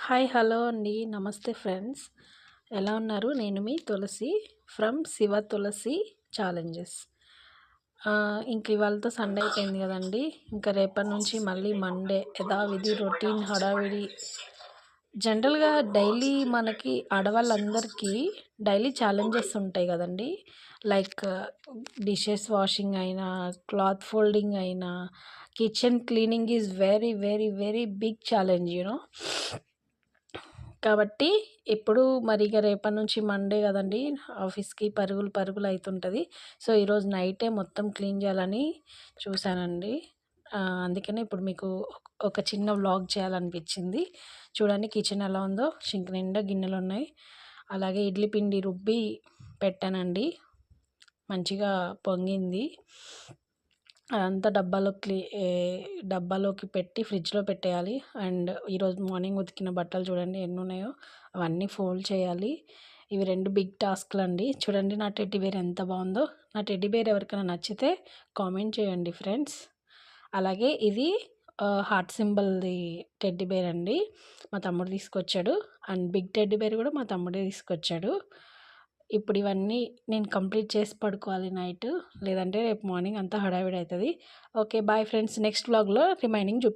Hi hello అండి నమస్తే friends. ఎలా ఉన్నారు? నేను మీ తులసి ఫ్రమ్ శివ తులసి ఛాలెంజెస్. ఇంక ఇవాళతో సండే అయిపోయింది కదండి. ఇంకా రేపటి నుంచి మళ్ళీ మండే యథావిధి రొటీన్ హడావిడి. జనరల్గా డైలీ మనకి ఆడవాళ్ళందరికీ డైలీ ఛాలెంజెస్ ఉంటాయి కదండి. లైక్ డిషెస్ వాషింగ్ అయినా, క్లాత్ ఫోల్డింగ్ అయినా, kitchen cleaning is very very very big challenge కాబట్టి ఇప్పుడు మరి ఇక రేపటి నుంచి మండే కదండి, ఆఫీస్కి పరుగులు పరుగులు అవుతుంటుంది. సో ఈరోజు నైటే మొత్తం క్లీన్ చేయాలని చూశానండి. అందుకనే ఇప్పుడు మీకు ఒక చిన్న వ్లాగ్ చేయాలనిపించింది. చూడండి కిచెన్ ఎలా ఉందో. సింక్ నిండా గిన్నెలు ఉన్నాయి. అలాగే ఇడ్లీ పిండి రుబ్బి పెట్టానండి, మంచిగా పొంగింది. అదంతా డబ్బాలోకి పెట్టి ఫ్రిడ్జ్లో పెట్టేయాలి. అండ్ ఈరోజు మార్నింగ్ ఉతికిన బట్టలు చూడండి ఎన్ని ఉన్నాయో, అవన్నీ ఫోల్డ్ చేయాలి. ఇవి 2 బిగ్ టాస్క్లు అండి. చూడండి నా టెడ్డీ బేర్ ఎంత బాగుందో. నా టెడ్డీ బేర్ ఎవరికైనా నచ్చితే కామెంట్ చేయండి ఫ్రెండ్స్. అలాగే ఇది హార్ట్ సింబల్ది టెడ్డీ బేర్ అండి, మా తమ్ముడు తీసుకొచ్చాడు. అండ్ బిగ్ టెడ్డీ బేర్ కూడా మా తమ్ముడే తీసుకొచ్చాడు. ఇప్పుడు ఇవన్నీ నేను కంప్లీట్ చేసి పడుకోవాలి నైట్, లేదంటే రేపు మార్నింగ్ అంతా హడావిడి అవుతుంది. Okay bye friends. నెక్స్ట్ వ్లాగ్లో రిమైనింగ్ చూపిస్తాను.